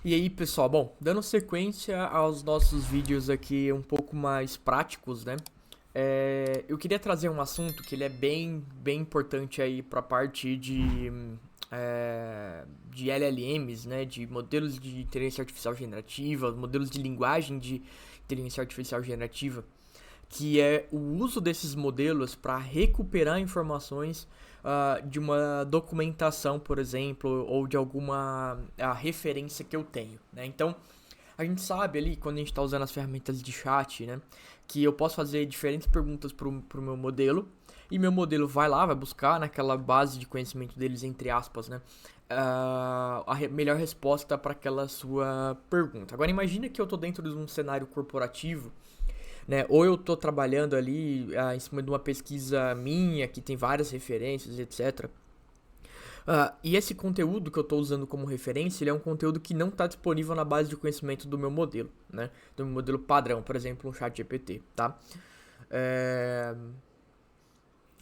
E aí, pessoal, bom, dando sequência aos nossos vídeos aqui um pouco mais práticos, né? Eu queria trazer um assunto que ele é bem importante aí para a parte de LLMs, né? De modelos de inteligência artificial generativa, modelos de linguagem de inteligência artificial generativa, que é o uso desses modelos para recuperar informações de uma documentação, por exemplo, ou de alguma referência que eu tenho, né? Então, a gente sabe ali, quando a gente está usando as ferramentas de chat, né, que eu posso fazer diferentes perguntas pro meu modelo, e meu modelo vai lá, vai buscar naquela base de conhecimento deles, entre aspas, né, melhor resposta para aquela sua pergunta. Agora, imagina que eu estou dentro de um cenário corporativo, né? Ou eu tô trabalhando ali em cima de uma pesquisa minha, que tem várias referências, etc. E esse conteúdo que eu estou usando como referência, ele é um conteúdo que não está disponível na base de conhecimento do meu modelo, né? Do meu modelo padrão, por exemplo, um chat GPT, tá? É...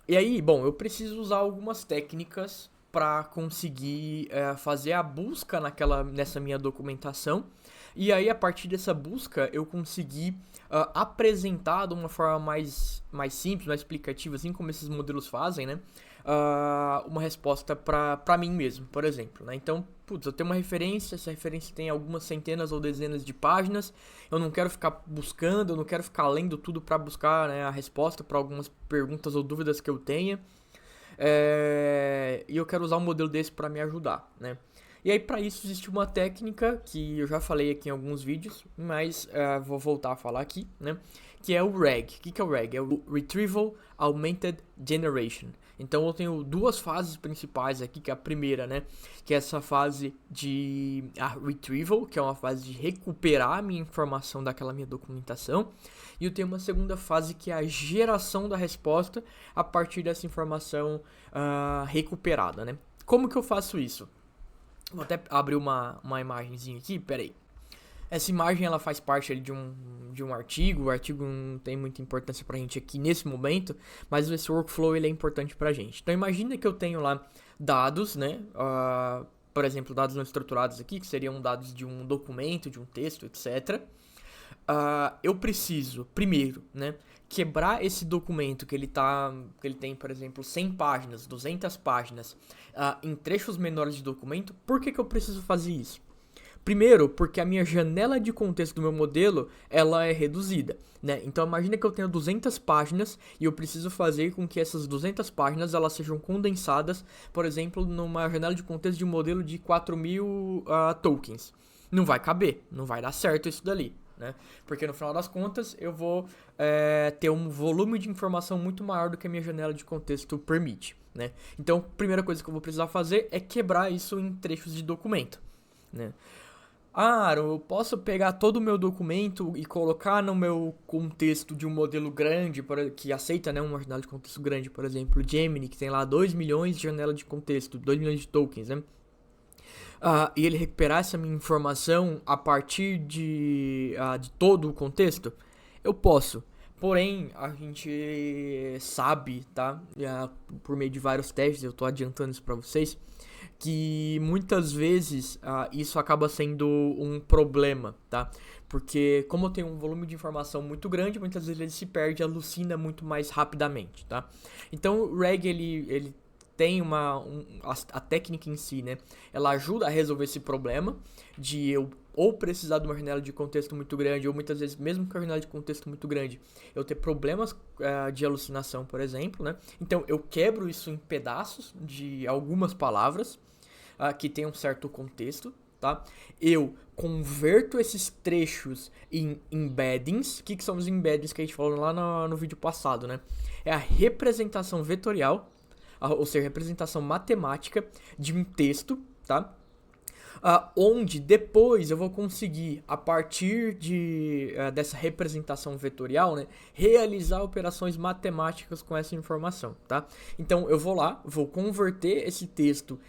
E aí, bom, eu preciso usar algumas técnicas para conseguir fazer a busca nessa minha documentação. E aí, a partir dessa busca, eu consegui apresentar de uma forma mais simples, mais explicativa, assim como esses modelos fazem, né? Uma resposta para mim mesmo, por exemplo, né? Então, putz, eu tenho uma referência, essa referência tem algumas centenas ou dezenas de páginas, eu não quero ficar buscando, eu não quero ficar lendo tudo para buscar, né, a resposta para algumas perguntas ou dúvidas que eu tenha, e eu quero usar um modelo desse para me ajudar, né? E aí, para isso, existe uma técnica que eu já falei aqui em alguns vídeos, mas vou voltar a falar aqui, né? Que é o RAG. O que é o RAG? É o Retrieval Augmented Generation. Então, eu tenho duas fases principais aqui, que é a primeira, né? Que é essa fase de retrieval, que é uma fase de recuperar a minha informação daquela minha documentação. E eu tenho uma segunda fase, que é a geração da resposta a partir dessa informação recuperada, né? Como que eu faço isso? Vou até abrir uma imagenzinha aqui, peraí. Essa imagem ela faz parte ali de um artigo. O artigo não tem muita importância pra gente aqui nesse momento, mas esse workflow ele é importante pra gente. Então imagina que eu tenho lá dados, né? Por exemplo, dados não estruturados aqui, que seriam dados de um documento, de um texto, etc. Eu preciso, primeiro, né, quebrar esse documento que ele tem, por exemplo, 100 páginas, 200 páginas, em trechos menores de documento. Por que eu preciso fazer isso? Primeiro, porque a minha janela de contexto do meu modelo, ela é reduzida, né? Então imagina que eu tenho 200 páginas e eu preciso fazer com que essas 200 páginas elas sejam condensadas, por exemplo, numa janela de contexto de um modelo de 4.000 tokens. Não vai caber, não vai dar certo isso dali, né? Porque no final das contas eu vou ter um volume de informação muito maior do que a minha janela de contexto permite, né? Então, a primeira coisa que eu vou precisar fazer é quebrar isso em trechos de documento, né? Aaron, eu posso pegar todo o meu documento e colocar no meu contexto de um modelo grande, que aceita, né, uma janela de contexto grande, por exemplo, o Gemini, que tem lá 2 milhões de janela de contexto, 2 milhões de tokens, né? E ele recuperar essa minha informação a partir de todo o contexto, eu posso. Porém, a gente sabe, tá? Por meio de vários testes, eu tô adiantando isso pra vocês, que muitas vezes isso acaba sendo um problema, tá? Porque como eu tenho um volume de informação muito grande, muitas vezes ele se perde, alucina muito mais rapidamente, tá? Então o RAG ele tem a técnica em si, né? Ela ajuda a resolver esse problema de eu ou precisar de uma janela de contexto muito grande, ou muitas vezes, mesmo com a janela de contexto muito grande, eu ter problemas de alucinação, por exemplo, né? Então eu quebro isso em pedaços de algumas palavras que tem um certo contexto, tá? Eu converto esses trechos em embeddings. O que são os embeddings que a gente falou lá no vídeo passado, né? É a representação vetorial, ou seja, representação matemática de um texto, tá? Onde depois eu vou conseguir, a partir dessa representação vetorial, né, realizar operações matemáticas com essa informação, tá? Então eu vou lá, vou converter esse texto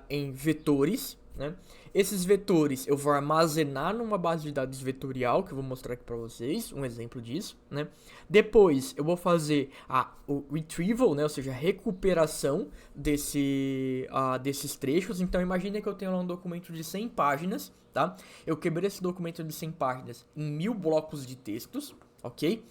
em vetores, né? Esses vetores eu vou armazenar numa base de dados vetorial, que eu vou mostrar aqui para vocês, um exemplo disso, né? Depois eu vou fazer o retrieval, né? Ou seja, a recuperação desses trechos. Então imagine que eu tenho lá um documento de 100 páginas, tá? Eu quebrei esse documento de 100 páginas em 1000 blocos de textos, ok?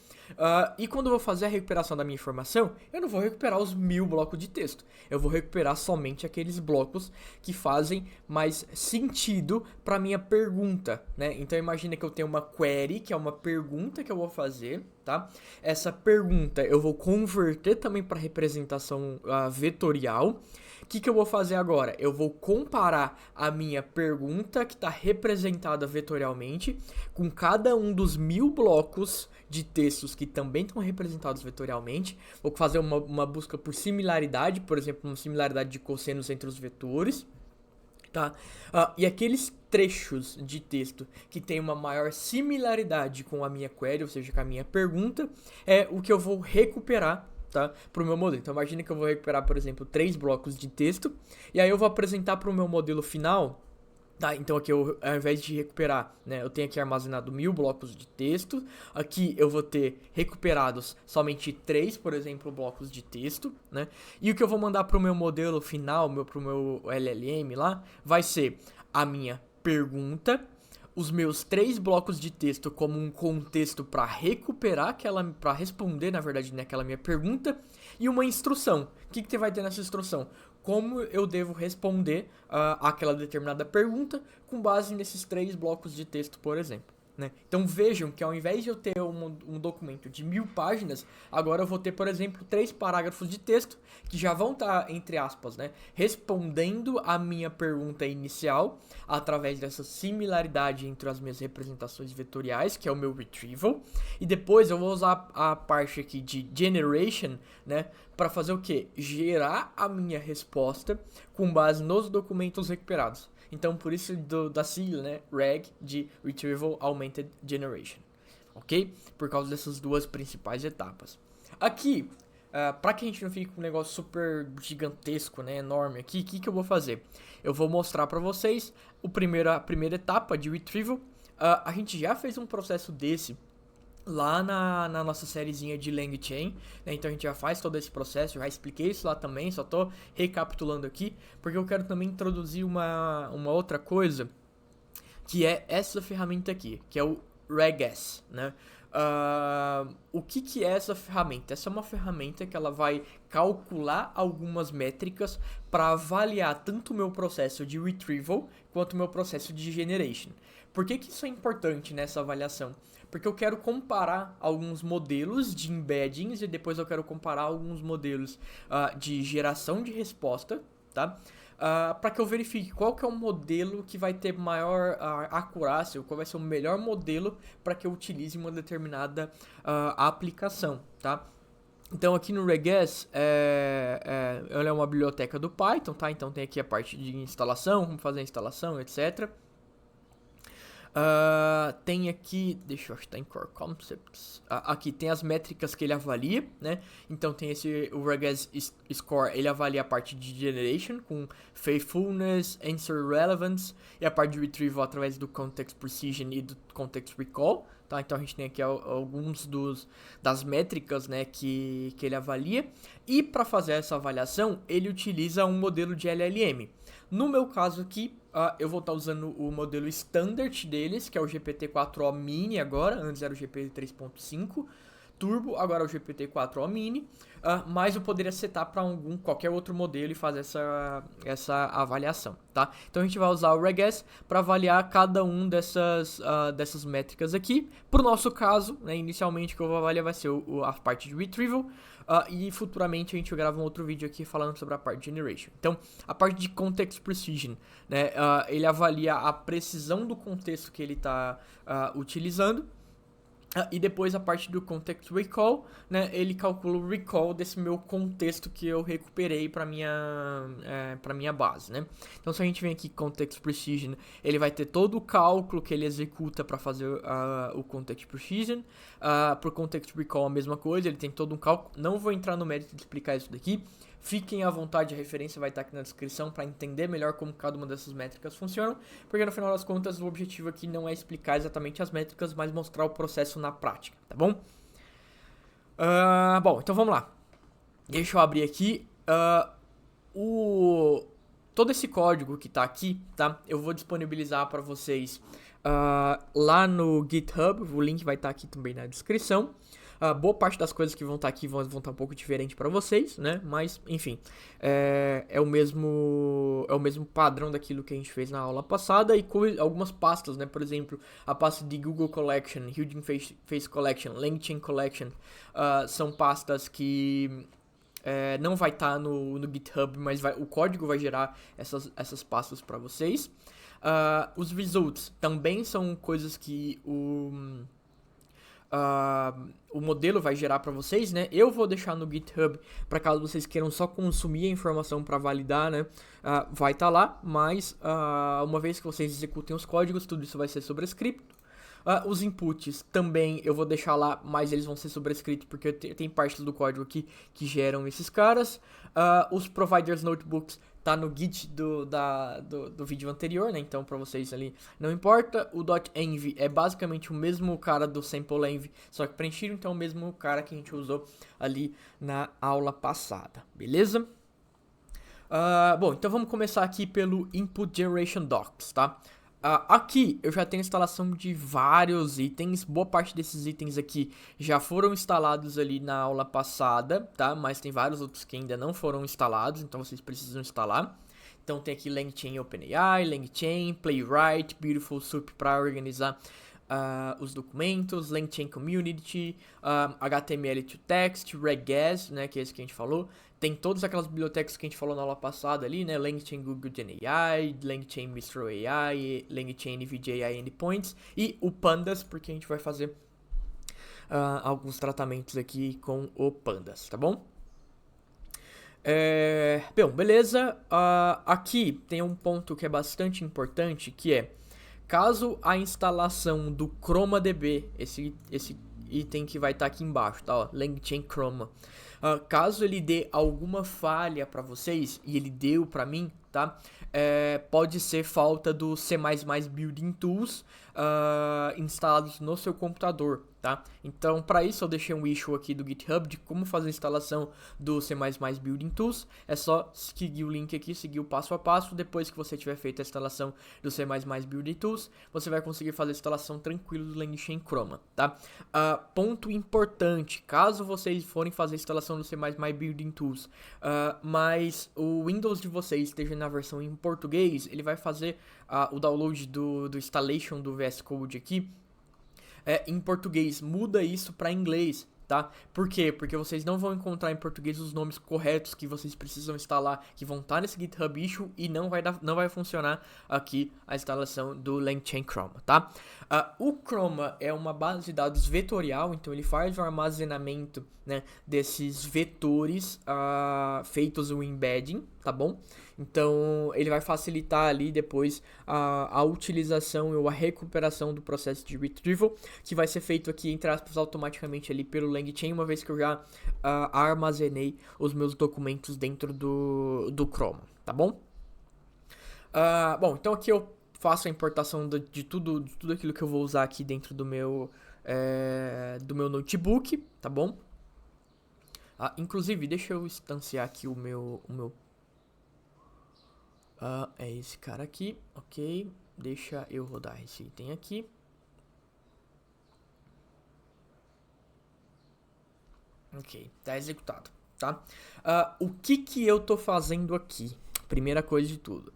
E quando eu vou fazer a recuperação da minha informação, eu não vou recuperar os 1000 blocos de texto. Eu vou recuperar somente aqueles blocos que fazem mais sentido para minha pergunta, né? Então imagina que eu tenho uma query, que é uma pergunta que eu vou fazer, tá? Essa pergunta eu vou converter também para representação vetorial. O que eu vou fazer agora? Eu vou comparar a minha pergunta, que está representada vetorialmente, com cada um dos 1000 blocos de textos que também estão representados vetorialmente. Vou fazer uma busca por similaridade, por exemplo, uma similaridade de cossenos entre os vetores. Tá? E aqueles trechos de texto que tem uma maior similaridade com a minha query, ou seja, com a minha pergunta, é o que eu vou recuperar, tá, para o meu modelo. Então imagine que eu vou recuperar, por exemplo, 3 blocos de texto, e aí eu vou apresentar para o meu modelo final. Tá, então aqui eu, ao invés de recuperar, né, eu tenho aqui armazenado 1000 blocos de texto. Aqui eu vou ter recuperados somente 3, por exemplo, blocos de texto, né? E o que eu vou mandar para o meu modelo final, para o meu LLM lá, vai ser a minha pergunta, os meus 3 blocos de texto como um contexto para recuperar para responder, na verdade, naquela minha pergunta, e uma instrução. O que vai ter nessa instrução? Como eu devo responder àquela determinada pergunta com base nesses 3 blocos de texto, por exemplo. Né? Então vejam que ao invés de eu ter um documento de 1000 páginas, agora eu vou ter, por exemplo, 3 parágrafos de texto que já vão estar, entre aspas, né, respondendo a minha pergunta inicial através dessa similaridade entre as minhas representações vetoriais, que é o meu retrieval, e depois eu vou usar a parte aqui de generation, né, para fazer o que? Gerar a minha resposta com base nos documentos recuperados. Então, por isso da sigla, né, RAG, de Retrieval Augmented Generation, ok? Por causa dessas duas principais etapas. Aqui, para que a gente não fique com um negócio super gigantesco, né, enorme aqui, o que eu vou fazer? Eu vou mostrar para vocês a primeira etapa de Retrieval. A gente já fez um processo desse lá na nossa sériezinha de LangChain, né? Então a gente já faz todo esse processo, já expliquei isso lá também, só tô recapitulando aqui, porque eu quero também introduzir uma outra coisa, que é essa ferramenta aqui, que é o regex, né? O que é essa ferramenta? Essa é uma ferramenta que ela vai calcular algumas métricas para avaliar tanto o meu processo de retrieval quanto o meu processo de generation. Por que isso é importante nessa avaliação? Porque eu quero comparar alguns modelos de embeddings e depois eu quero comparar alguns modelos de geração de resposta, tá? Para que eu verifique qual que é o modelo que vai ter maior acurácia, ou qual vai ser o melhor modelo para que eu utilize uma determinada aplicação, tá? Então aqui no regex, ela é uma biblioteca do Python, tá? Então tem aqui a parte de instalação, como fazer a instalação, etc. Tem aqui, deixa eu achar em Core Concepts. Aqui tem as métricas que ele avalia, né? Então tem o regex score, ele avalia a parte de generation com faithfulness, answer relevance e a parte de retrieval através do context precision e do context recall, tá? Então a gente tem aqui alguns das métricas, né, que ele avalia. E para fazer essa avaliação, ele utiliza um modelo de LLM. No meu caso aqui, eu vou estar usando o modelo standard deles, que é o GPT-4o Mini agora, antes era o GPT-3.5 Turbo, agora é o GPT-4o Mini, mas eu poderia setar para qualquer outro modelo e fazer essa avaliação, tá? Então a gente vai usar o regex para avaliar cada um dessas métricas aqui. Para o nosso caso, né, inicialmente o que eu vou avaliar vai ser a parte de retrieval, e futuramente a gente grava um outro vídeo aqui falando sobre a parte de generation. Então, a parte de context precision, né, ele avalia a precisão do contexto que ele está utilizando. E depois a parte do context recall, né, ele calcula o recall desse meu contexto que eu recuperei para minha base, né. Então se a gente vem aqui context precision, ele vai ter todo o cálculo que ele executa para fazer o context precision. Para o context recall a mesma coisa, ele tem todo um cálculo. Não vou entrar no mérito de explicar isso daqui, Fiquem à vontade, a referência vai estar aqui na descrição para entender melhor como cada uma dessas métricas funcionam, porque no final das contas o objetivo aqui não é explicar exatamente as métricas, mas mostrar o processo na prática, tá bom? Bom, então vamos lá. Deixa eu abrir aqui todo esse código que tá aqui, tá? Eu vou disponibilizar para vocês lá no GitHub, o link vai estar aqui também na descrição. Boa parte das coisas que vão estar aqui vão estar um pouco diferente para vocês, né? Mas, enfim, é o mesmo padrão daquilo que a gente fez na aula passada e com algumas pastas, né? Por exemplo, a pasta de Google Collection, Hugging Face Collection, LangChain Collection, são pastas que não vai estar no GitHub, mas o código vai gerar essas pastas para vocês. Os results também são coisas que o modelo vai gerar para vocês, né? Eu vou deixar no GitHub para caso vocês queiram só consumir a informação para validar, né? Vai estar lá, mas uma vez que vocês executem os códigos, tudo isso vai ser sobrescrito. Os inputs também eu vou deixar lá, mas eles vão ser sobrescritos porque tem partes do código aqui que geram esses caras. Os providers notebooks tá no git do vídeo anterior, né? Então pra vocês ali não importa. O .env é basicamente o mesmo cara do sample-env, só que preenchido, então é o mesmo cara que a gente usou ali na aula passada, beleza? Bom, então vamos começar aqui pelo Input Generation Docs, tá? Aqui eu já tenho instalação de vários itens, boa parte desses itens aqui já foram instalados ali na aula passada, tá? Mas tem vários outros que ainda não foram instalados, então vocês precisam instalar. Então tem aqui LangChain OpenAI, LangChain, Playwright, Beautiful Soup para organizar os documentos, LangChain Community, HTML to Text, Regaz, né, que é esse que a gente falou. Tem todas aquelas bibliotecas que a gente falou na aula passada ali, né? LangChain Google Gen AI, LangChain Mistral AI, LangChain NVIDIA AI Endpoints e o Pandas, porque a gente vai fazer alguns tratamentos aqui com o Pandas, tá bom? Bom, beleza. Aqui tem um ponto que é bastante importante, que é caso a instalação do ChromaDB, esse item que vai estar aqui embaixo, tá? Ó, LangChain Chroma. Caso ele dê alguma falha para vocês, e ele deu para mim, tá? Pode ser falta do C++ Building Tools instalados no seu computador, tá? Então, para isso eu deixei um issue aqui do GitHub de como fazer a instalação do C++ Building Tools. É só seguir o link aqui, seguir o passo a passo. Depois que você tiver feito a instalação do C++ Building Tools, você vai conseguir fazer a instalação tranquilo do LangChain Chroma, tá? Ponto importante, caso vocês forem fazer a instalação do C++ Building Tools, mas o Windows de vocês esteja na versão em português, ele vai fazer o download do installation do VS Code aqui em português. Muda isso para inglês, tá? Por quê? Porque vocês não vão encontrar em português os nomes corretos que vocês precisam instalar, que vão estar nesse GitHub issue, e não vai funcionar aqui a instalação do LangChain Chroma, tá? O Chroma é uma base de dados vetorial, então ele faz o armazenamento, né, desses vetores feitos o embedding, tá bom? Então ele vai facilitar ali depois a utilização ou a recuperação do processo de retrieval, que vai ser feito aqui, entre aspas, automaticamente ali pelo LangChain, uma vez que eu já armazenei os meus documentos dentro do Chroma, tá bom? Bom, então aqui eu faço a importação de tudo aquilo que eu vou usar aqui dentro do meu notebook, tá bom? Inclusive, deixa eu instanciar aqui o meu é esse cara aqui, ok. Deixa eu rodar esse item aqui. Ok, tá executado, tá? O que eu tô fazendo aqui? Primeira coisa de tudo.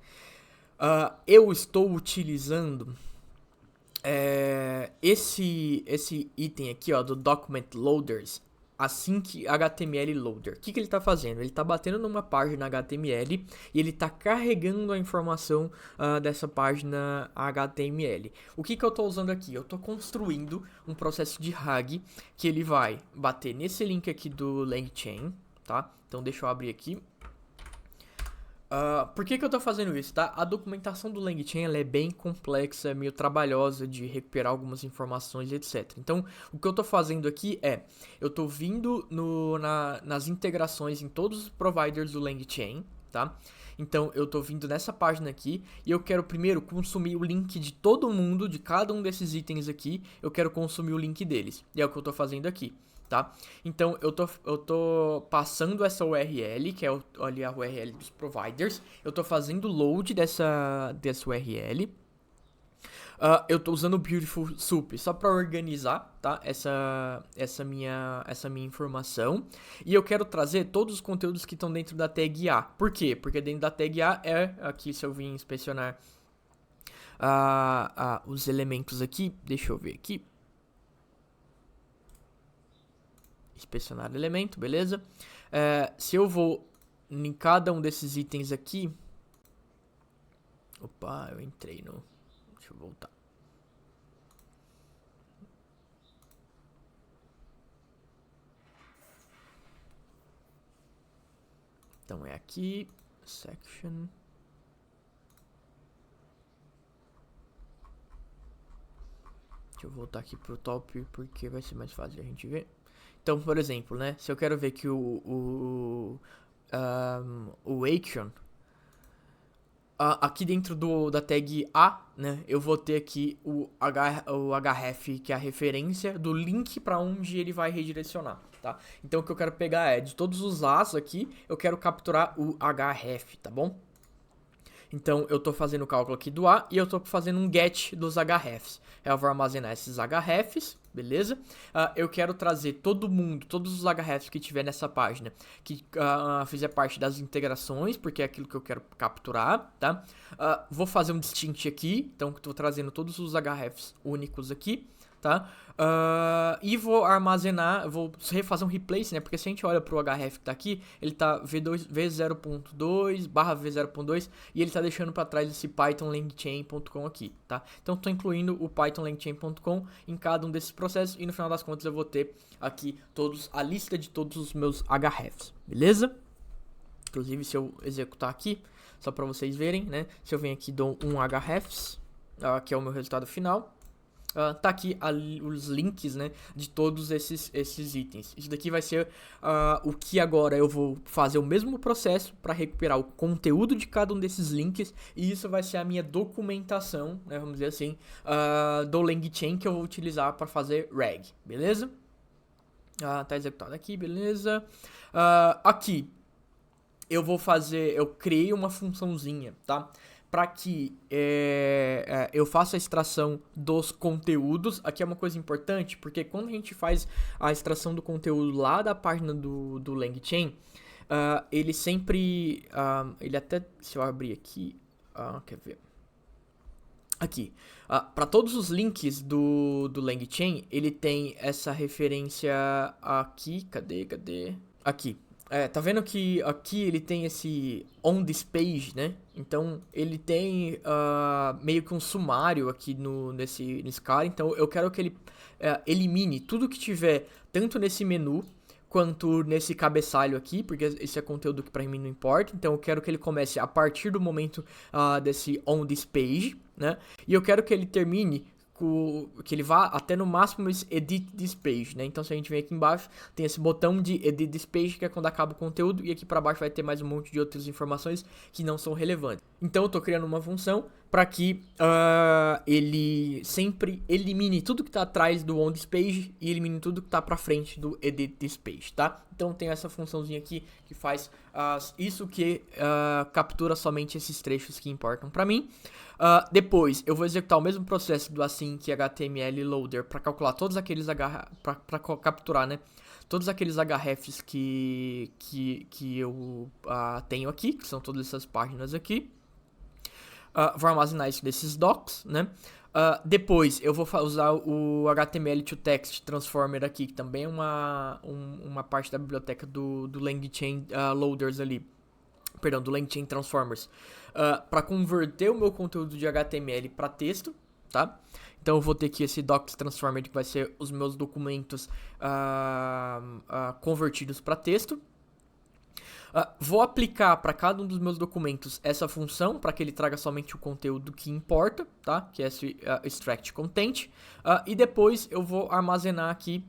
Eu estou utilizando esse item aqui, ó, do Document Loaders, Async HTML Loader. O que ele está fazendo? Ele está batendo numa página HTML e ele está carregando a informação dessa página HTML. O que eu estou usando aqui? Eu estou construindo um processo de RAG que ele vai bater nesse link aqui do LangChain, tá? Então deixa eu abrir aqui. Por que eu tô fazendo isso, tá? A documentação do LangChain ela é bem complexa, é meio trabalhosa de recuperar algumas informações, etc. Então, o que eu tô fazendo aqui eu tô vindo nas integrações em todos os providers do LangChain, tá? Então, eu tô vindo nessa página aqui e eu quero primeiro consumir o link de todo mundo, de cada um desses itens aqui, eu quero consumir o link deles. E é o que eu tô fazendo aqui. Tá? Então, eu tô passando essa URL, que é ali a URL dos providers. Eu tô fazendo load dessa URL. Eu tô usando o Beautiful Soup só para organizar, tá? Essa minha informação. E eu quero trazer todos os conteúdos que estão dentro da tag A. Por quê? Porque dentro da tag A aqui se eu vim inspecionar os elementos aqui. Deixa eu ver aqui. Inspecionar elemento, beleza? Se eu vou em cada um desses itens aqui. Opa, eu entrei no. Deixa eu voltar. Então é aqui. Section. Deixa eu voltar aqui pro top porque vai ser mais fácil a gente ver. Então, por exemplo, né? Se eu quero ver que o Action aqui dentro da tag A, né? Eu vou ter aqui o href, que é a referência do link para onde ele vai redirecionar, tá? Então, o que eu quero pegar é de todos os A's aqui, eu quero capturar o href, tá bom? Então, eu tô fazendo o cálculo aqui do A e eu tô fazendo um get dos hrefs. Eu vou armazenar esses hrefs, beleza? Eu quero trazer todo mundo, todos os hrefs que tiver nessa página, que fizer parte das integrações, porque é aquilo que eu quero capturar, tá? Vou fazer um distinct aqui, então tô trazendo todos os hrefs únicos aqui, tá? E vou armazenar, vou refazer um replace, né? Porque se a gente olha pro href que tá aqui, ele tá v0.2 barra v0.2 e ele tá deixando para trás esse python-langchain.com aqui, tá? Então tô incluindo o python-langchain.com em cada um desses processos e no final das contas eu vou ter aqui a lista de todos os meus hrefs, beleza? Inclusive se eu executar aqui, só para vocês verem, né? Se eu venho aqui e dou um hrefs, que é o meu resultado final. Tá aqui os links, né, de todos esses itens. Isso daqui vai ser o que agora eu vou fazer o mesmo processo para recuperar o conteúdo de cada um desses links. E isso vai ser a minha documentação, né, vamos dizer assim, do LangChain que eu vou utilizar para fazer RAG, beleza? Tá executado aqui, beleza? Aqui eu criei uma funçãozinha, tá? Para que eu faça a extração dos conteúdos. Aqui é uma coisa importante, porque quando a gente faz a extração do conteúdo lá da página do LangChain, ele sempre, ele até, se eu abrir aqui, quer ver? Aqui, para todos os links do LangChain, ele tem essa referência aqui, cadê? Aqui. Tá vendo que aqui ele tem esse on this page, né? Então ele tem meio que um sumário aqui nesse cara. Então eu quero que ele elimine tudo que tiver tanto nesse menu quanto nesse cabeçalho aqui, porque esse é conteúdo que pra mim não importa. Então eu quero que ele comece a partir do momento desse on this page, né? E eu quero que ele termine que ele vá até no máximo esse edit this page, né? Então se a gente vem aqui embaixo, tem esse botão de edit this page, que é quando acaba o conteúdo, e aqui para baixo vai ter mais um monte de outras informações que não são relevantes. Então eu tô criando uma função para que ele sempre elimine tudo que tá atrás do on this page e elimine tudo que tá para frente do edit this page, tá? Então tem essa funçãozinha aqui que faz isso, que captura somente esses trechos que importam para mim. Depois eu vou executar o mesmo processo do async HTML loader para calcular todos aqueles para capturar, né, todos aqueles hrefs que eu tenho aqui, que são todas essas páginas aqui. Vou armazenar isso desses docs, né? Depois eu vou usar o HTML to Text Transformer aqui, que também é uma parte da biblioteca do LangChain Loaders ali. Perdão, do LangChain Transformers. Para converter o meu conteúdo de HTML para texto, tá? Então eu vou ter aqui esse Docs Transformer, que vai ser os meus documentos convertidos para texto. Vou aplicar para cada um dos meus documentos essa função para que ele traga somente o conteúdo que importa, tá? Que é esse extract content. E depois eu vou armazenar aqui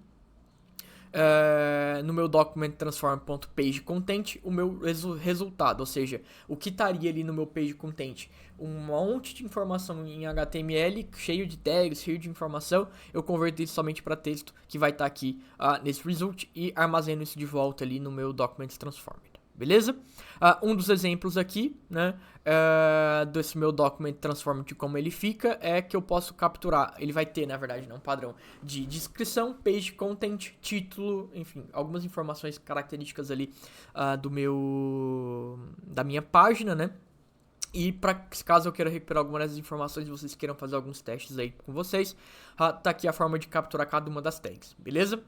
no meu document transform.pageContent o meu resultado, ou seja, o que estaria ali no meu page content, um monte de informação em HTML, cheio de tags, cheio de informação, eu converto isso somente para texto que vai estar aqui nesse result e armazeno isso de volta ali no meu document transformed. Beleza? Um dos exemplos aqui, né, desse meu document transform de como ele fica, é que eu posso capturar, ele vai ter, na verdade, um padrão de descrição, page content, título, enfim, algumas informações características ali da minha página, né? E caso eu queira recuperar algumas dessas informações e vocês queiram fazer alguns testes aí com vocês, tá aqui a forma de capturar cada uma das tags, beleza?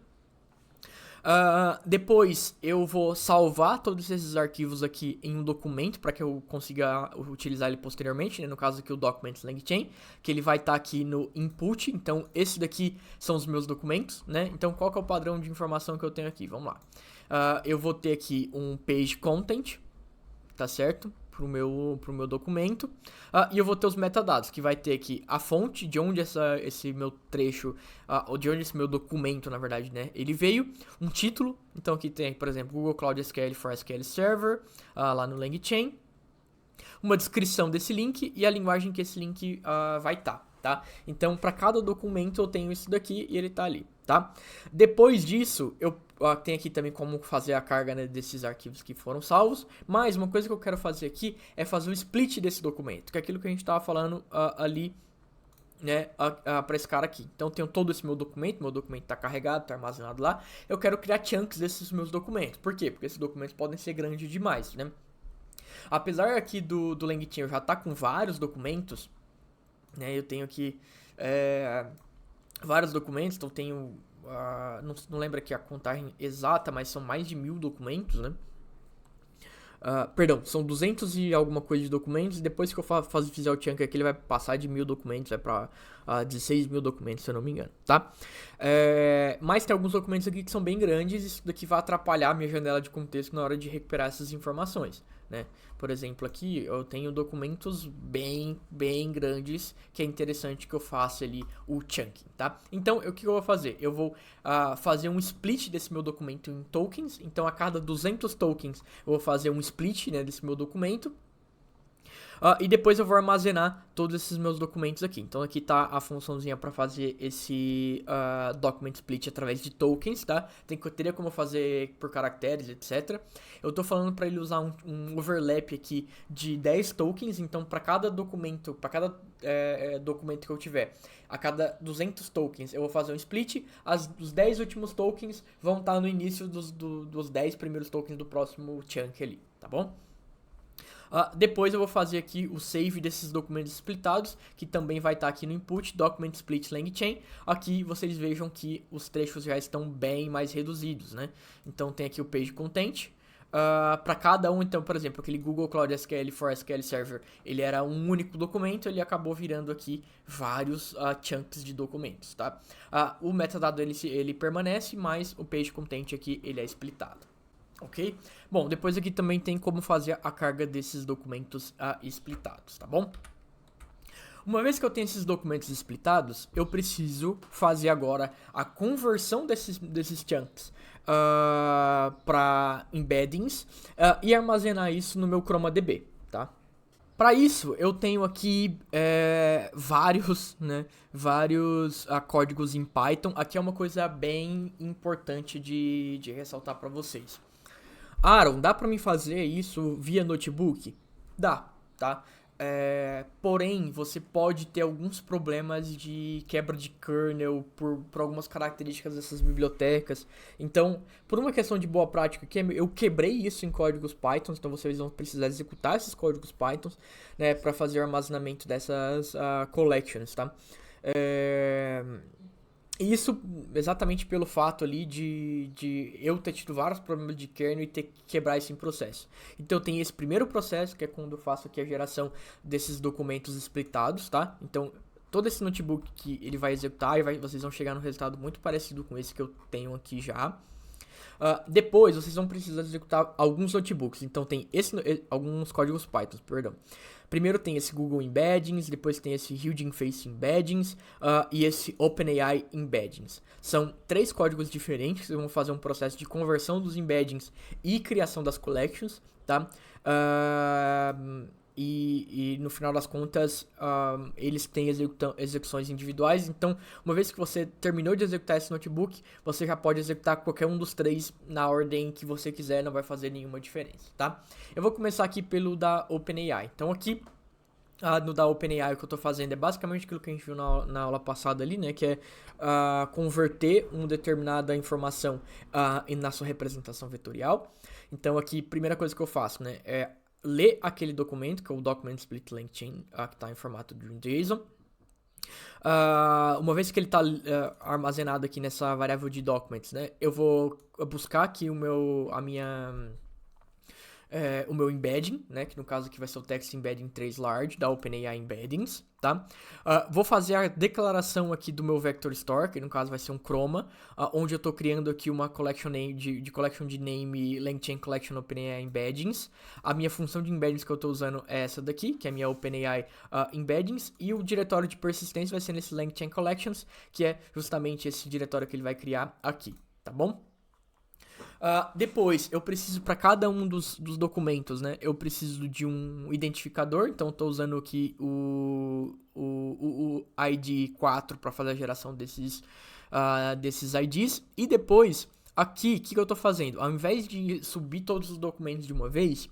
Depois eu vou salvar todos esses arquivos aqui em um documento para que eu consiga utilizar ele posteriormente, né? No caso aqui o Documents LangChain, que ele vai estar aqui no input. Então esse daqui são os meus documentos, né? Então qual que é o padrão de informação que eu tenho aqui? Vamos lá. Eu vou ter aqui um page content, tá certo? Pro meu documento. E eu vou ter os metadados, que vai ter aqui a fonte, de onde esse meu trecho, ou de onde esse meu documento, na verdade, né, ele veio. Um título, então aqui tem, por exemplo, Google Cloud SQL for SQL Server, lá no LangChain. Uma descrição desse link e a linguagem que esse link vai estar, tá? Então, para cada documento eu tenho isso daqui e ele tá ali, tá? Depois disso, eu tenho aqui também como fazer a carga, né, desses arquivos que foram salvos. Mas uma coisa que eu quero fazer aqui é fazer o split desse documento, que é aquilo que a gente estava falando ali, né, para esse cara aqui. Então eu tenho todo esse meu documento está carregado, está armazenado lá. Eu quero criar chunks desses meus documentos. Por quê? Porque esses documentos podem ser grandes demais, né? Apesar aqui do LangChain eu já tá com vários documentos, né? Eu tenho aqui vários documentos, então tenho não lembro aqui a contagem exata, mas são mais de 1000 documentos, né? Perdão, são 200 e alguma coisa de documentos. E depois que eu fizer o chunk aqui, ele vai passar de 1000 documentos, vai pra 16.000 documentos, se eu não me engano, tá? Mas tem alguns documentos aqui que são bem grandes. Isso daqui vai atrapalhar a minha janela de contexto na hora de recuperar essas informações, né? Por exemplo, aqui eu tenho documentos bem grandes, que é interessante que eu faça ali o chunking, tá? Então, o que eu vou fazer? Eu vou fazer um split desse meu documento em tokens. Então, a cada 200 tokens, eu vou fazer um split, né, desse meu documento. E depois eu vou armazenar todos esses meus documentos aqui. Então aqui tá a funçãozinha para fazer esse document split através de tokens, tá? Teria como fazer por caracteres, etc. Eu tô falando para ele usar um overlap aqui de 10 tokens. Então para cada documento, documento que eu tiver, a cada 200 tokens eu vou fazer um split. Os 10 últimos tokens vão estar no início dos 10 primeiros tokens do próximo chunk ali, tá bom? Depois eu vou fazer aqui o save desses documentos splitados, que também vai estar aqui no input, document split LangChain. Aqui vocês vejam que os trechos já estão bem mais reduzidos, né? Então tem aqui o page content. Para cada um, então, por exemplo, aquele Google Cloud SQL for SQL Server, ele era um único documento, ele acabou virando aqui vários chunks de documentos, tá? O metadado ele permanece, mas o page content aqui ele é splitado. Ok? Bom, depois aqui também tem como fazer a carga desses documentos splitados, tá bom? Uma vez que eu tenho esses documentos splitados, eu preciso fazer agora a conversão desses chunks para embeddings e armazenar isso no meu ChromaDB, tá? Para isso, eu tenho aqui vários códigos em Python. Aqui é uma coisa bem importante de ressaltar para vocês. Aaron, dá pra mim fazer isso via notebook? Dá, tá? Porém, você pode ter alguns problemas de quebra de kernel por algumas características dessas bibliotecas. Então, por uma questão de boa prática, eu quebrei isso em códigos Python, então vocês vão precisar executar esses códigos Python, né, para fazer o armazenamento dessas collections, tá? Isso exatamente pelo fato ali de eu ter tido vários problemas de kernel e ter que quebrar isso em processo. Então tem esse primeiro processo, que é quando eu faço aqui a geração desses documentos splitados, tá? Então todo esse notebook que ele vai executar e vocês vão chegar no resultado muito parecido com esse que eu tenho aqui já. Depois, vocês vão precisar executar alguns notebooks. Então, tem alguns códigos Python, perdão. Primeiro tem esse Google Embeddings, depois tem esse Hugging Face Embeddings e esse OpenAI Embeddings. São 3 códigos diferentes, vocês vão fazer um processo de conversão dos embeddings e criação das collections, tá? E no final das contas, eles têm execuções individuais. Então, uma vez que você terminou de executar esse notebook, você já pode executar qualquer um dos 3 na ordem que você quiser, não vai fazer nenhuma diferença, tá? Eu vou começar aqui pelo da OpenAI. Então, aqui no da OpenAI, o que eu estou fazendo é basicamente aquilo que a gente viu na aula passada ali, né? Que é converter uma determinada informação na sua representação vetorial. Então, aqui, primeira coisa que eu faço, né? É ler aquele documento, que é o Document Split LangChain, que está em formato de JSON. Uma vez que ele está armazenado aqui nessa variável de documents, né, eu vou buscar aqui o meu embedding, né, que no caso aqui vai ser o Text Embedding 3 Large da OpenAI Embeddings, tá? Vou fazer a declaração aqui do meu Vector Store, que no caso vai ser um chroma, onde eu estou criando aqui uma collection name de collection de name LangChain Collection OpenAI Embeddings. A minha função de embeddings que eu estou usando é essa daqui, que é a minha OpenAI Embeddings, e o diretório de persistência vai ser nesse LangChain Collections, que é justamente esse diretório que ele vai criar aqui, tá bom? Depois, eu preciso para cada um dos documentos, né? Eu preciso de um identificador. Então, estou usando aqui o ID 4 para fazer a geração desses IDs. E depois, aqui, o que eu estou fazendo? Ao invés de subir todos os documentos de uma vez,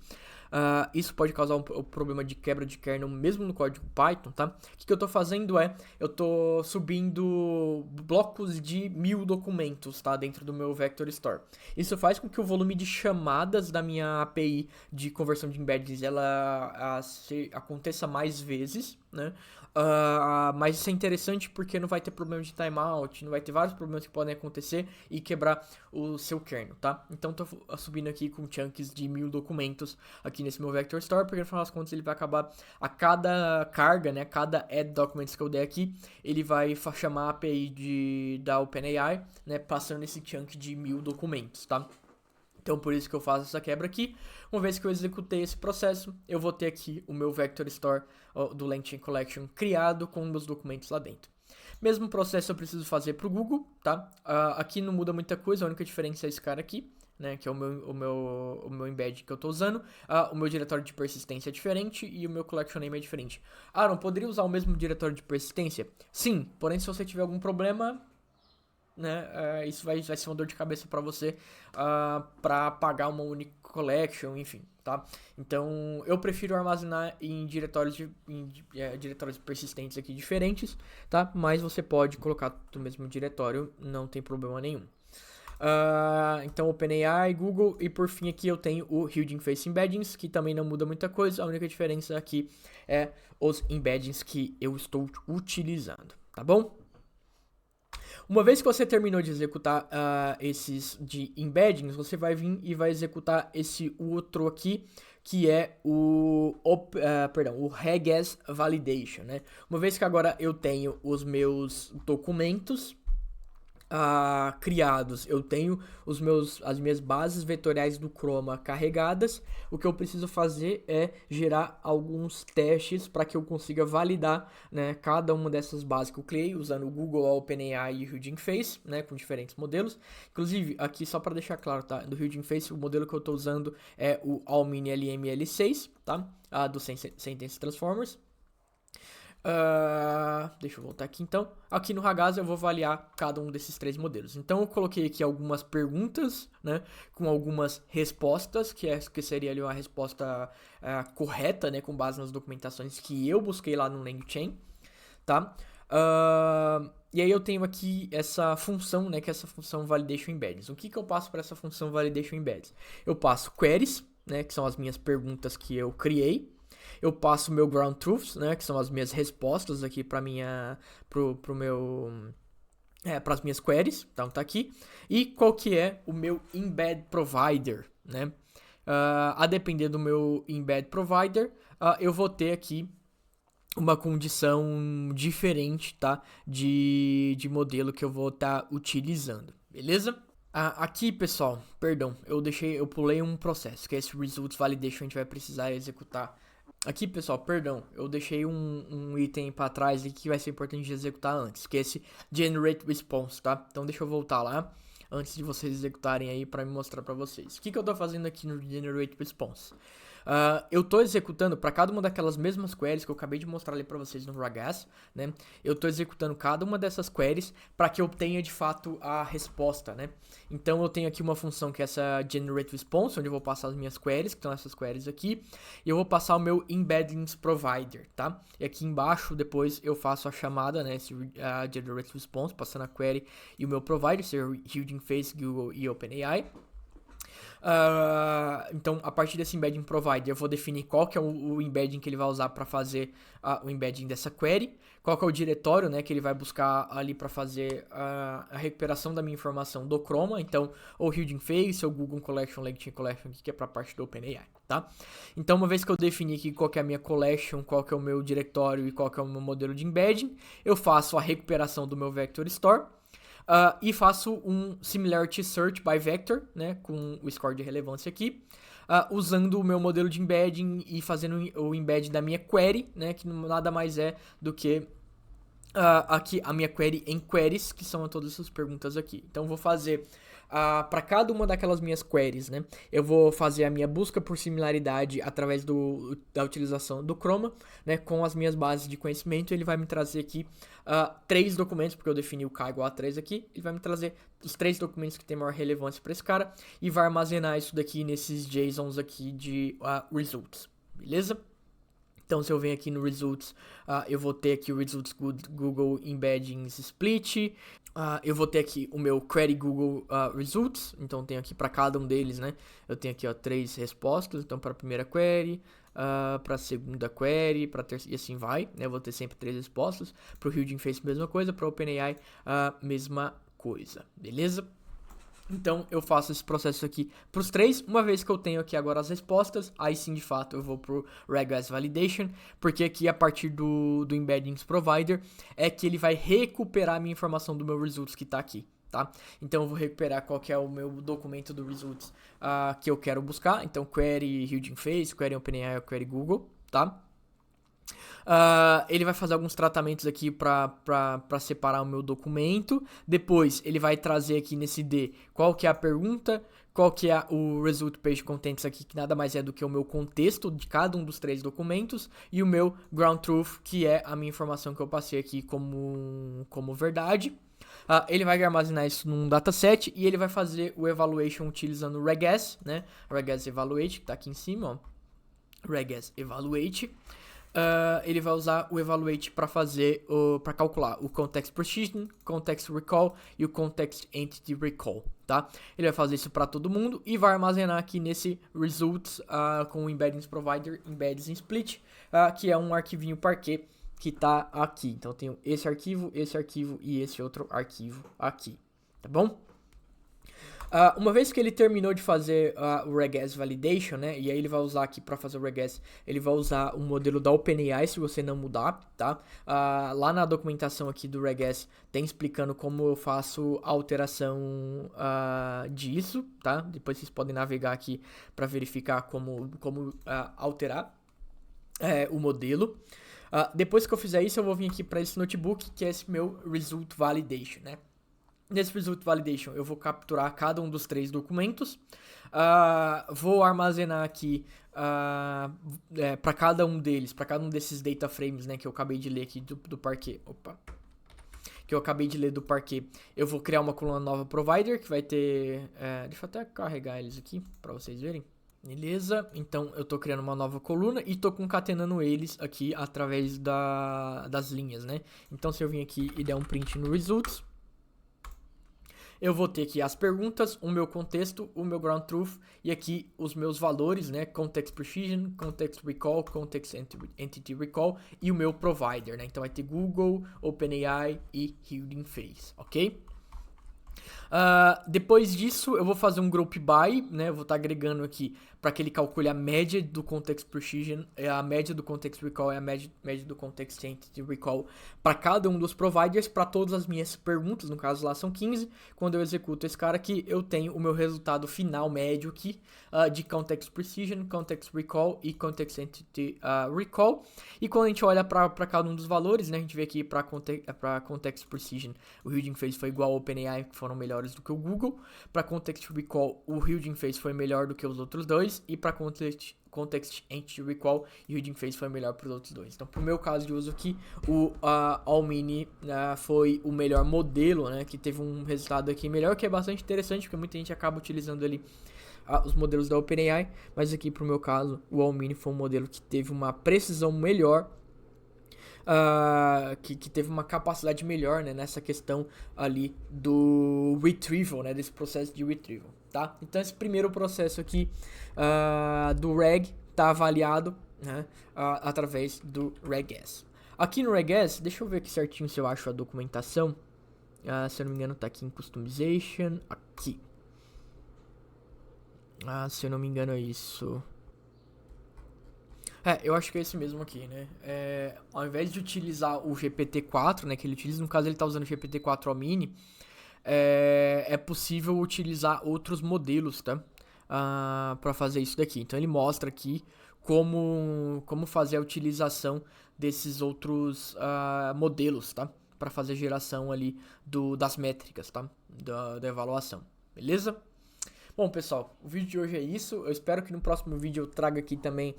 isso pode causar um problema de quebra de kernel mesmo no código Python, tá? O que eu estou fazendo eu estou subindo blocos de 1000 documentos, tá? Dentro do meu Vector Store. Isso faz com que o volume de chamadas da minha API de conversão de embeddings aconteça mais vezes, né? Mas isso é interessante porque não vai ter problema de timeout, não vai ter vários problemas que podem acontecer e quebrar o seu kernel, tá? Então tô subindo aqui com chunks de 1000 documentos aqui nesse meu Vector Store, porque no final das contas ele vai acabar a cada carga, né? Cada add documents que eu der aqui, ele vai chamar a API da OpenAI, né? Passando esse chunk de 1000 documentos, tá? Então, por isso que eu faço essa quebra aqui. Uma vez que eu executei esse processo, eu vou ter aqui o meu Vector Store do LangChain Collection criado com meus documentos lá dentro. Mesmo processo eu preciso fazer para o Google, tá? Aqui não muda muita coisa, a única diferença é esse cara aqui, né? Que é o meu embed que eu estou usando. O meu diretório de persistência é diferente e o meu collection name é diferente. Não poderia usar o mesmo diretório de persistência? Sim, porém se você tiver algum problema, né, isso vai ser uma dor de cabeça para você para pagar uma única collection, enfim, tá? Então eu prefiro armazenar em diretórios persistentes aqui diferentes, tá? Mas você pode colocar no mesmo diretório, não tem problema nenhum. Então OpenAI, Google e por fim aqui eu tenho o Hugging Face Embeddings, que também não muda muita coisa, a única diferença aqui é os embeddings que eu estou utilizando, tá bom? Uma vez que você terminou de executar esses de embeddings, você vai vir e vai executar esse outro aqui, que é o Regess Validation, né? Uma vez que agora eu tenho os meus documentos criados, eu tenho as minhas bases vetoriais do Chroma carregadas, o que eu preciso fazer é gerar alguns testes para que eu consiga validar, né, cada uma dessas bases que eu criei, usando o Google, a OpenAI e o Hugging Face, né, com diferentes modelos. Inclusive, aqui só para deixar claro, tá, do Hugging Face, o modelo que eu estou usando é o Almini LM-L6, tá, do Sentence Transformers. Deixa eu voltar aqui então. Aqui no Ragaz eu vou avaliar cada um desses 3 modelos. Então eu coloquei aqui algumas perguntas, né, com algumas respostas, que seria ali uma resposta correta, né, com base nas documentações que eu busquei lá no LangChain, tá? E aí eu tenho aqui essa função, né, que é essa função Validation Embeddings. O que eu passo para essa função Validation Embeddings? Eu passo queries, né, que são as minhas perguntas que eu criei. Eu passo o meu ground truths, né, que são as minhas respostas aqui para as minhas queries, então tá aqui. E qual que é o meu embed provider, né? A depender do meu embed provider, eu vou ter aqui uma condição diferente, tá? De modelo que eu vou estar utilizando, beleza? Aqui, pessoal, perdão, eu pulei um processo, que é esse results validation, a gente vai precisar executar. Aqui, pessoal, perdão, eu deixei um item para trás aqui que vai ser importante de executar antes, que é esse generate response, tá? Então deixa eu voltar lá, antes de vocês executarem aí para me mostrar para vocês. O que eu tô fazendo aqui no generate response? Eu tô executando para cada uma daquelas mesmas queries que eu acabei de mostrar ali para vocês no Ragas, né? Eu tô executando cada uma dessas queries para que eu obtenha de fato a resposta, né? Então eu tenho aqui uma função que é essa generate response, onde eu vou passar as minhas queries, que estão essas queries aqui, e eu vou passar o meu embeddings provider, tá? E aqui embaixo depois eu faço a chamada, né? Esse generate response, passando a query e o meu provider, ser Hugging Face, Google e OpenAI. Então, a partir desse embedding provider, eu vou definir qual que é o embedding que ele vai usar para fazer o embedding dessa query, qual que é o diretório, né, que ele vai buscar ali para fazer a recuperação da minha informação do Chroma, então, ou Hugging Face, ou Google Collection, LangChain Collection, que é para a parte do OpenAI, tá? Então, uma vez que eu defini aqui qual que é a minha collection, qual que é o meu diretório e qual que é o meu modelo de embedding, eu faço a recuperação do meu Vector Store, e faço um Similarity Search by Vector, né, com o score de relevância aqui, usando o meu modelo de embedding e fazendo o embed da minha query, né, que nada mais é do que aqui a minha query em queries, que são todas essas perguntas aqui. Então eu vou fazer para cada uma daquelas minhas queries, né, eu vou fazer a minha busca por similaridade através da utilização do Chroma, né, com as minhas bases de conhecimento. Ele vai me trazer aqui 3 documentos, porque eu defini o K igual a 3 aqui. Ele vai me trazer os 3 documentos que tem maior relevância para esse cara e vai armazenar isso daqui nesses JSONs aqui de results, beleza? Então, se eu venho aqui no Results, eu vou ter aqui o Results Google Embeddings Split. Eu vou ter aqui o meu Query Google Results. Então, tenho aqui para cada um deles, né? Eu tenho aqui, ó, 3 respostas. Então, para a primeira query, para a segunda query, para a terceira, e assim vai, né? Eu vou ter sempre 3 respostas. Para o Hugging Face, mesma coisa. Para o OpenAI, mesma coisa. Beleza? Então, eu faço esse processo aqui para os 3, uma vez que eu tenho aqui agora as respostas, aí sim, de fato, eu vou para o Ragas Validation, porque aqui, a partir do Embeddings Provider, é que ele vai recuperar a minha informação do meu results que está aqui, tá? Então, eu vou recuperar qual que é o meu documento do results que eu quero buscar, então, query Hugging Face, query OpenAI, query Google, tá? Ele vai fazer alguns tratamentos aqui para separar o meu documento. Depois ele vai trazer aqui nesse D qual que é a pergunta, qual que é o Result Page Contents aqui, que nada mais é do que o meu contexto de cada um dos 3 documentos, e o meu Ground Truth, que é a minha informação que eu passei aqui como verdade. Ele vai armazenar isso num dataset e ele vai fazer o Evaluation utilizando o Ragas, né? Ragas Evaluate, que está aqui em cima, ó. Ragas Evaluate. Ele vai usar o Evaluate para calcular o Context Precision, Context Recall e o Context Entity Recall, tá? Ele vai fazer isso para todo mundo e vai armazenar aqui nesse Results com o Embeddings Provider, Embeddings Split, que é um arquivinho Parquet que tá aqui. Então eu tenho esse arquivo e esse outro arquivo aqui, tá bom? Uma vez que ele terminou de fazer o Ragas Validation, né, e aí ele vai usar aqui para fazer o Ragas, ele vai usar o modelo da OpenAI, se você não mudar, tá? Lá na documentação aqui do Ragas tem explicando como eu faço a alteração disso, tá? Depois vocês podem navegar aqui para verificar como alterar o modelo. Depois que eu fizer isso, eu vou vir aqui para esse notebook, que é esse meu Result Validation, né? Nesse Result Validation, eu vou capturar cada um dos 3 documentos, vou armazenar aqui para cada um deles, para cada um desses data frames, né, que eu acabei de ler aqui do Parquet. Que eu acabei de ler do Parquet. Eu vou criar uma coluna nova provider, que vai ter... deixa eu até carregar eles aqui, para vocês verem. Beleza, então eu tô criando uma nova coluna e tô concatenando eles aqui através das linhas, né. Então, se eu vim aqui e der um print no Results, eu vou ter aqui as perguntas, o meu contexto, o meu ground truth e aqui os meus valores, né? Context Precision, Context Recall, Context Entity Recall e o meu provider, né? Então vai ter Google, OpenAI e Hugging Face, ok? Depois disso, eu vou fazer um group by, né? Eu vou estar agregando aqui para que ele calcule a média do context precision, a média do context recall e a média do context entity recall para cada um dos providers, para todas as minhas perguntas, no caso lá são 15. Quando eu executo esse cara aqui, eu tenho o meu resultado final médio aqui de context precision, context recall e context entity recall. E quando a gente olha para cada um dos valores, né, a gente vê aqui para context precision, o Hugging Face foi igual ao OpenAI, que foram melhores do que o Google. Para context recall, o Hugging Face foi melhor do que os outros dois. E para context entity recall, o Hugging Face foi melhor para os outros dois. Então, pro meu caso de uso aqui, o Almini foi o melhor modelo, né, que teve um resultado aqui melhor, que é bastante interessante, porque muita gente acaba utilizando ali os modelos da OpenAI, mas aqui pro meu caso, o Almini foi um modelo que teve uma precisão melhor, que teve uma capacidade melhor, né, nessa questão ali do retrieval, né, desse processo de retrieval, tá? Então esse primeiro processo aqui do RAG tá avaliado, né, através do RAG-S. Aqui no RAG-S, deixa eu ver aqui certinho se eu acho a documentação. Se eu não me engano tá aqui em Customization, aqui. Se eu não me engano é isso. Eu acho que é esse mesmo aqui, né? Ao invés de utilizar o GPT-4, né, que ele utiliza, no caso ele tá usando o GPT-4 Almini, é possível utilizar outros modelos, tá? Para fazer isso daqui. Então ele mostra aqui como fazer a utilização desses outros modelos, tá? Para fazer a geração ali das métricas, tá? Da avaliação, beleza? Bom, pessoal, o vídeo de hoje é isso. Eu espero que no próximo vídeo eu traga aqui também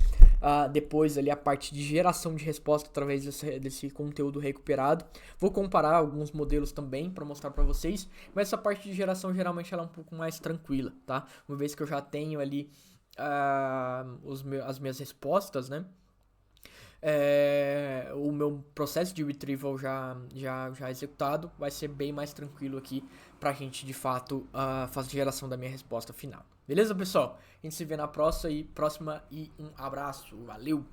depois ali a parte de geração de resposta através desse conteúdo recuperado. Vou comparar alguns modelos também para mostrar para vocês, mas essa parte de geração geralmente ela é um pouco mais tranquila, tá? Uma vez que eu já tenho ali as minhas respostas, né? O meu processo de retrieval já executado vai ser bem mais tranquilo aqui pra gente de fato fazer a geração da minha resposta final. Beleza, pessoal? A gente se vê na próxima e um abraço. Valeu!